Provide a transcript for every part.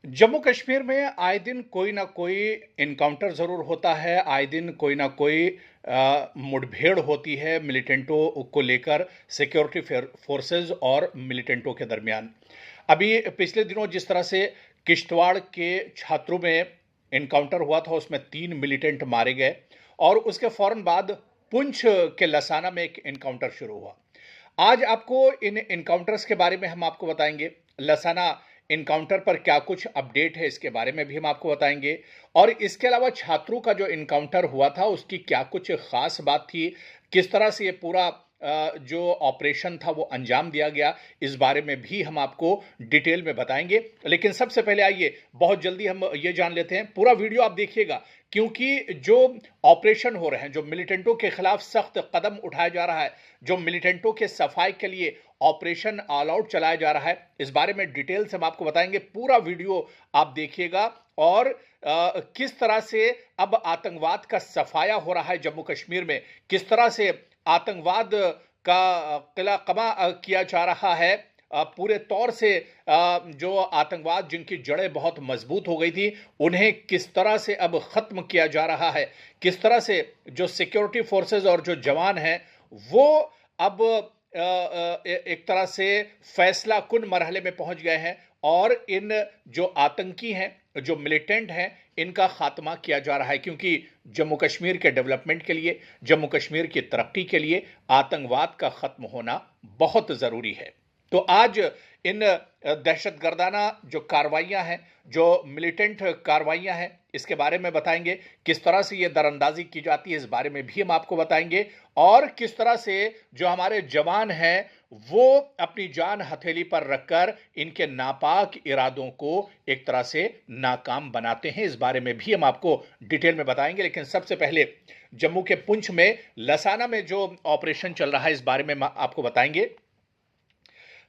जम्मू कश्मीर में आए दिन कोई ना कोई इनकाउंटर ज़रूर होता है, आए दिन कोई ना कोई मुठभेड़ होती है मिलिटेंटों को लेकर सिक्योरिटी फोर्सेस और मिलिटेंटों के दरमियान। अभी पिछले दिनों जिस तरह से किश्तवाड़ के छात्रों में इनकाउंटर हुआ था, उसमें 3 मिलिटेंट मारे गए और उसके फौरन बाद पुंछ के लसाना में एक इनकाउंटर शुरू हुआ। आज आपको इन इनकाउंटर्स के बारे में हम आपको बताएंगे। लसाना इनकाउंटर पर क्या कुछ अपडेट है, इसके बारे में भी हम आपको बताएंगे। और इसके अलावा छात्रों का जो इनकाउंटर हुआ था उसकी क्या कुछ खास बात थी, किस तरह से ये पूरा जो ऑपरेशन था वो अंजाम दिया गया, इस बारे में भी हम आपको डिटेल में बताएंगे। लेकिन सबसे पहले आइए बहुत जल्दी हम ये जान लेते हैं, पूरा वीडियो आप देखिएगा, क्योंकि जो ऑपरेशन हो रहे हैं, जो मिलिटेंटों के खिलाफ सख्त कदम उठाया जा रहा है, जो मिलिटेंटों के सफाई के लिए ऑपरेशन ऑल आउट चलाया जा रहा है, इस बारे में डिटेल से हम आपको बताएंगे। पूरा वीडियो आप देखिएगा और किस तरह से अब आतंकवाद का सफाया हो रहा है जम्मू कश्मीर में, किस तरह से आतंकवाद का किला कमा किया जा रहा है पूरे तौर से। जो आतंकवाद जिनकी जड़ें बहुत मजबूत हो गई थी, उन्हें किस तरह से अब खत्म किया जा रहा है, किस तरह से जो सिक्योरिटी फोर्सेस और जो जवान हैं वो अब एक तरह से फैसला कुन मरहले में पहुंच गए हैं और इन जो आतंकी हैं, जो मिलिटेंट हैं, इनका खात्मा किया जा रहा है। क्योंकि जम्मू कश्मीर के डेवलपमेंट के लिए, जम्मू कश्मीर की तरक्की के लिए आतंकवाद का खत्म होना बहुत जरूरी है। तो आज इन दहशतगर्दाना जो कार्रवाइयां हैं, जो मिलिटेंट कार्रवाइयां हैं, इसके बारे में बताएंगे। किस तरह से ये दरअंदाजी की जाती है, इस बारे में भी हम आपको बताएंगे। और किस तरह से जो हमारे जवान हैं वो अपनी जान हथेली पर रखकर इनके नापाक इरादों को एक तरह से नाकाम बनाते हैं, इस बारे में भी हम आपको डिटेल में बताएंगे। लेकिन सबसे पहले जम्मू के पुंछ में लसाना में जो ऑपरेशन चल रहा है, इस बारे में आपको बताएंगे।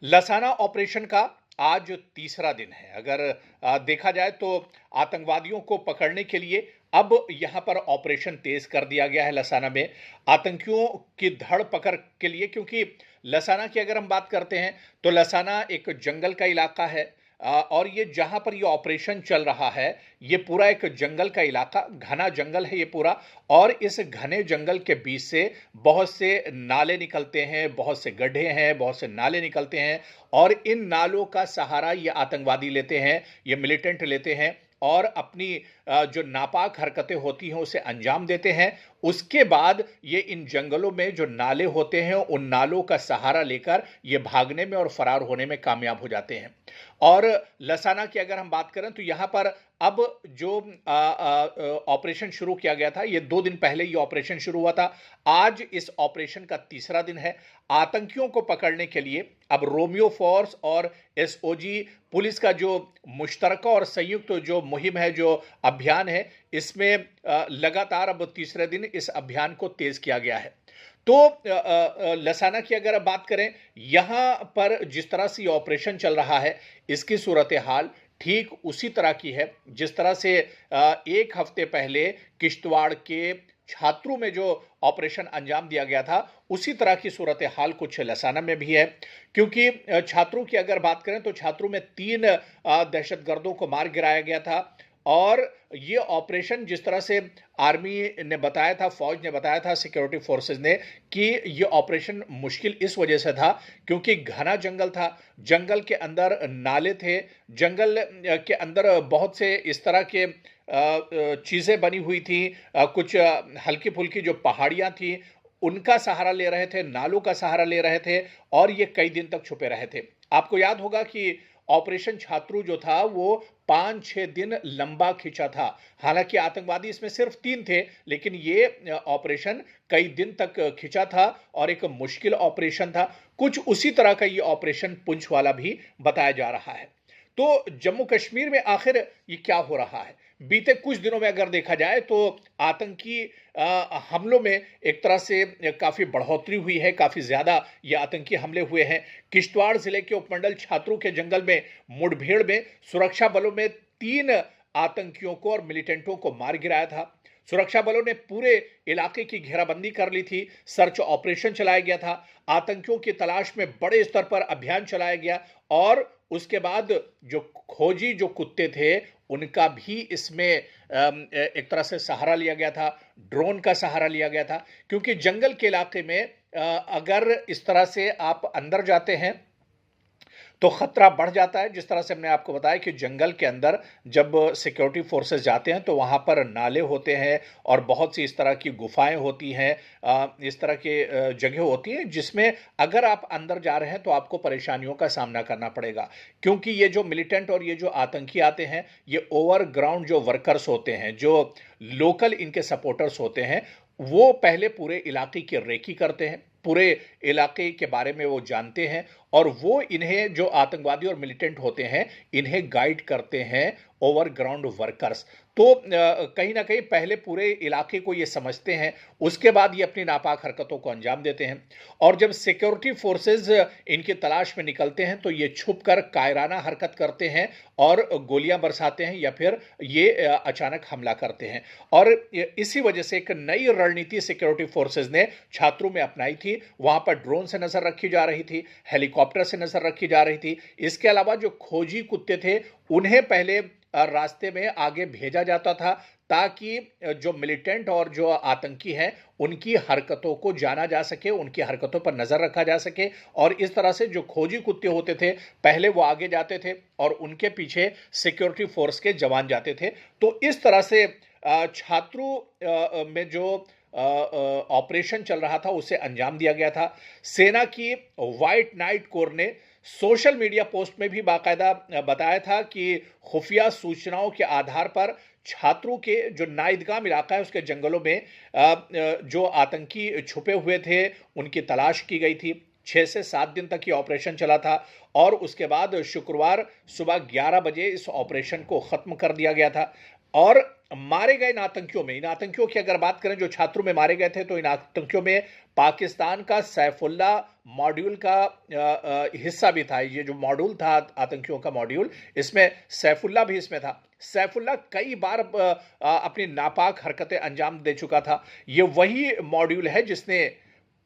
लसाना ऑपरेशन का आज तीसरा दिन है। अगर देखा जाए तो आतंकवादियों को पकड़ने के लिए अब यहां पर ऑपरेशन तेज कर दिया गया है लसाना में, आतंकियों की धड़ पकड़ के लिए। क्योंकि लसाना की अगर हम बात करते हैं तो लसाना एक जंगल का इलाका है और ये जहां पर ये ऑपरेशन चल रहा है, ये पूरा एक जंगल का इलाका, घना जंगल है ये पूरा। और इस घने जंगल के बीच से बहुत से नाले निकलते हैं, बहुत से गड्ढे हैं, बहुत से नाले निकलते हैं और इन नालों का सहारा ये आतंकवादी लेते हैं, ये मिलिटेंट लेते हैं और अपनी जो नापाक हरकतें होती हैं उसे अंजाम देते हैं। उसके बाद ये इन जंगलों में जो नाले होते हैं उन नालों का सहारा लेकर ये भागने में और फरार होने में कामयाब हो जाते हैं। और लसाना की अगर हम बात करें तो यहां पर अब जो ऑपरेशन शुरू किया गया था, ये 2 दिन पहले ये ऑपरेशन शुरू हुआ था, आज इस ऑपरेशन का तीसरा दिन है। आतंकियों को पकड़ने के लिए अब रोमियो फोर्स और एसओजी पुलिस का जो मुश्तरका और संयुक्त जो मुहिम है, जो अभियान है, इसमें लगातार अब तीसरे दिन इस अभियान को तेज किया गया है। तो लसाना की अगर बात करें, यहां पर जिस तरह से ऑपरेशन चल रहा है, इसकी सूरत हाल ठीक उसी तरह की है जिस तरह से 1 हफ्ते पहले किश्तवाड़ के छात्रों में जो ऑपरेशन अंजाम दिया गया था, उसी तरह की सूरत हाल कुछ लसाना में भी है। क्योंकि छात्रों की अगर बात करें तो छात्रों में 3 दहशतगर्दों को मार गिराया गया था। और ये ऑपरेशन जिस तरह से आर्मी ने बताया था, फौज ने बताया था, सिक्योरिटी फोर्सेस ने, कि ये ऑपरेशन मुश्किल इस वजह से था क्योंकि घना जंगल था, जंगल के अंदर नाले थे, जंगल के अंदर बहुत से इस तरह के चीजें बनी हुई थी, कुछ हल्की फुल्की जो पहाड़ियां थी उनका सहारा ले रहे थे, नालों का सहारा ले रहे थे और ये कई दिन तक छुपे रहे थे। आपको याद होगा कि ऑपरेशन छात्रू जो था वो 5-6 दिन लंबा खिंचा था। हालांकि आतंकवादी इसमें सिर्फ 3 थे, लेकिन ये ऑपरेशन कई दिन तक खिंचा था और एक मुश्किल ऑपरेशन था। कुछ उसी तरह का ये ऑपरेशन पुंछ वाला भी बताया जा रहा है। तो जम्मू कश्मीर में आखिर ये क्या हो रहा है? बीते कुछ दिनों में अगर देखा जाए तो आतंकी हमलों में एक तरह से काफी बढ़ोतरी हुई है, काफी ज्यादा ये आतंकी हमले हुए हैं। किश्तवाड़ जिले के उपमंडल छात्रों के जंगल में मुठभेड़ में सुरक्षा बलों में 3 आतंकियों को और मिलिटेंटों को मार गिराया था। सुरक्षा बलों ने पूरे इलाके की घेराबंदी कर ली थी, सर्च ऑपरेशन चलाया गया था, आतंकियों की तलाश में बड़े स्तर पर अभियान चलाया गया और उसके बाद जो खोजी जो कुत्ते थे उनका भी इसमें एक तरह से सहारा लिया गया था, ड्रोन का सहारा लिया गया था, क्योंकि जंगल के इलाके में अगर इस तरह से आप अंदर जाते हैं तो खतरा बढ़ जाता है। जिस तरह से हमने आपको बताया कि जंगल के अंदर जब सिक्योरिटी फोर्सेस जाते हैं तो वहां पर नाले होते हैं और बहुत सी इस तरह की गुफाएं होती हैं, इस तरह के जगह होती हैं जिसमें अगर आप अंदर जा रहे हैं तो आपको परेशानियों का सामना करना पड़ेगा, क्योंकि ये जो मिलिटेंट और ये जो आतंकी आते हैं ये ओवरग्राउंड जो वर्कर्स होते हैं, जो लोकल इनके सपोर्टर्स होते हैं, वो पहले पूरे इलाके की रेकी करते हैं, पूरे इलाके के बारे में वो जानते हैं और वो इन्हें जो आतंकवादी और मिलिटेंट होते हैं इन्हें गाइड करते हैं ओवरग्राउंड वर्कर्स। तो कहीं ना कहीं पहले पूरे इलाके को ये समझते हैं, उसके बाद ये अपनी नापाक हरकतों को अंजाम देते हैं। और जब सिक्योरिटी फोर्सेस इनकी तलाश में निकलते हैं तो ये छुप कर कायराना हरकत करते हैं और गोलियां बरसाते हैं या फिर ये अचानक हमला करते हैं। और इसी वजह से एक नई रणनीति सिक्योरिटी फोर्सेस ने छात्रों में अपनाई थी। वहां पर ड्रोन से नजर रखी जा रही थी, हेलीकॉप्टर से नजर रखी जा रही थी। इसके अलावा जो खोजी कुत्ते थे उन्हें पहले रास्ते में आगे भेजा जाता था ताकि जो मिलिटेंट और जो आतंकी हैं उनकी हरकतों को जाना जा सके, उनकी हरकतों पर नजर रखा जा सके। और इस तरह से जो खोजी कुत्ते होते थे पहले वो आगे जाते थे और उनके पीछे सिक्योरिटी फोर्स के जवान जाते थे। तो इस तरह से छात्रों में जो ऑपरेशन चल रहा था उसे अंजाम दिया गया था। सेना की व्हाइट नाइट कोर ने सोशल मीडिया पोस्ट में भी बाकायदा बताया था कि खुफिया सूचनाओं के आधार पर छात्रों के जो नाइदगाम इलाका है उसके जंगलों में जो आतंकी छुपे हुए थे उनकी तलाश की गई थी। 6 से 7 दिन तक ये ऑपरेशन चला था और उसके बाद शुक्रवार सुबह 11 बजे इस ऑपरेशन को खत्म कर दिया गया था। और मारे गए इन आतंकियों की अगर बात करें जो छात्रों में मारे गए थे तो इन आतंकियों में पाकिस्तान का सैफुल्ला मॉड्यूल का हिस्सा भी था। ये जो मॉड्यूल था आतंकियों का मॉड्यूल, इसमें सैफुल्ला भी इसमें था। सैफुल्ला कई बार अपनी नापाक हरकतें अंजाम दे चुका था। ये वही मॉड्यूल है जिसने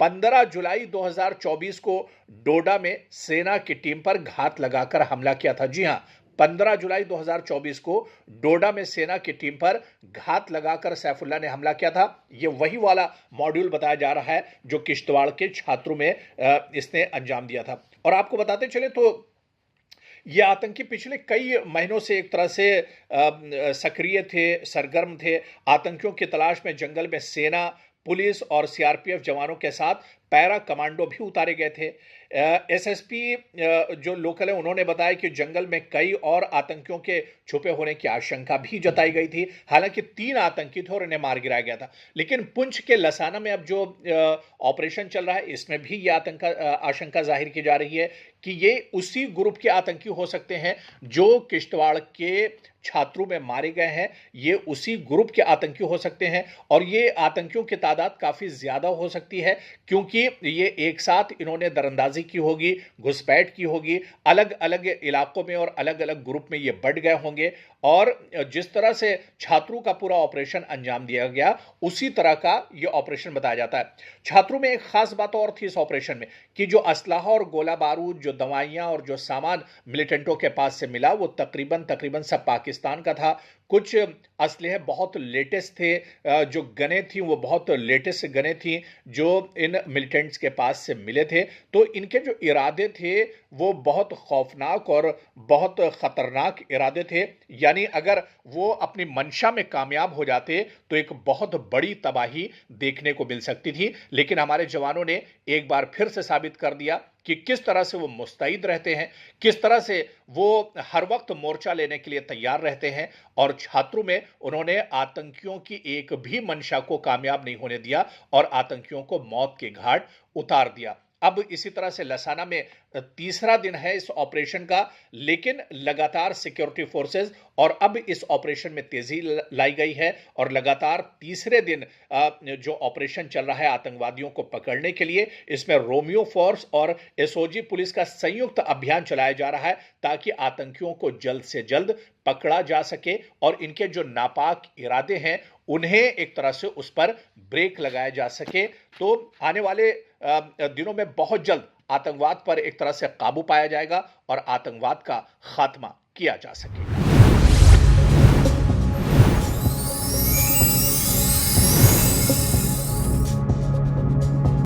15 जुलाई 2024 को डोडा में सेना की टीम पर घात लगाकर हमला किया था। जी हां, 15 जुलाई 2024 को डोडा में सेना की टीम पर घात लगाकर सैफुल्ला ने हमला किया था। यह वही वाला मॉड्यूल बताया जा रहा है जो किश्तवाड़ के छात्रों में इसने अंजाम दिया था। और आपको बताते चले तो ये आतंकी पिछले कई महीनों से एक तरह से सक्रिय थे, सरगर्म थे। आतंकियों की तलाश में जंगल में सेना, पुलिस और सीआरपीएफ जवानों के साथ पैरा कमांडो भी उतारे गए थे। एसएसपी जो लोकल है उन्होंने बताया कि जंगल में कई और आतंकियों के छुपे होने की आशंका भी जताई गई थी। हालांकि 3 आतंकी थे और इन्हें मार गिराया गया था। लेकिन पुंछ के लसाना में अब जो ऑपरेशन चल रहा है इसमें भी यह आशंका जाहिर की जा रही है कि ये उसी ग्रुप के आतंकी हो सकते हैं जो किश्तवाड़ के छात्रों में मारे गए हैं। ये उसी ग्रुप के आतंकी हो सकते हैं और ये आतंकियों की तादाद काफी ज्यादा हो सकती है, क्योंकि ये एक साथ इन्होंने दरअंदाजी की होगी, घुसपैठ की होगी, अलग अलग इलाकों में और अलग अलग ग्रुप में ये बढ़ गए होंगे। और जिस तरह से छात्रों का पूरा ऑपरेशन अंजाम दिया गया उसी तरह का ये ऑपरेशन बताया जाता है। छात्रों में एक खास बात और थी इस ऑपरेशन में कि जो असलाहा और गोला बारूद, जो दवाइयां और जो सामान मिलिटेंटों के पास से मिला वो तकरीबन सब पाकिस्तान का था। कुछ असलहे बहुत लेटेस्ट थे, जो गने थी वो बहुत लेटेस्ट गने थी जो इन मिलिटेंट्स के पास से मिले थे। तो इनके जो इरादे थे वो बहुत खौफनाक और बहुत खतरनाक इरादे थे। यानी अगर वो अपनी मंशा में कामयाब हो जाते तो एक बहुत बड़ी तबाही देखने को मिल सकती थी। लेकिन हमारे जवानों ने एक बार फिर से साबित कर दिया कि किस तरह से वो मुस्तैद रहते हैं, किस तरह से वो हर वक्त मोर्चा लेने के लिए तैयार रहते हैं। और छात्रों में उन्होंने आतंकियों की एक भी मंशा को कामयाब नहीं होने दिया और आतंकियों को मौत के घाट उतार दिया। अब इसी तरह से लसाना में तीसरा दिन है इस ऑपरेशन का, लेकिन लगातार सिक्योरिटी फोर्सेस और अब इस ऑपरेशन में तेजी लाई गई है और लगातार तीसरे दिन जो ऑपरेशन चल रहा है आतंकवादियों को पकड़ने के लिए, इसमें रोमियो फोर्स और एसओजी पुलिस का संयुक्त अभियान चलाया जा रहा है ताकि आतंकियों को जल्द से जल्द पकड़ा जा सके और इनके जो नापाक इरादे हैं उन्हें एक तरह से उस पर ब्रेक लगाया जा सके। तो आने वाले दिनों में बहुत जल्द आतंकवाद पर एक तरह से काबू पाया जाएगा और आतंकवाद का खात्मा किया जा सकेगा।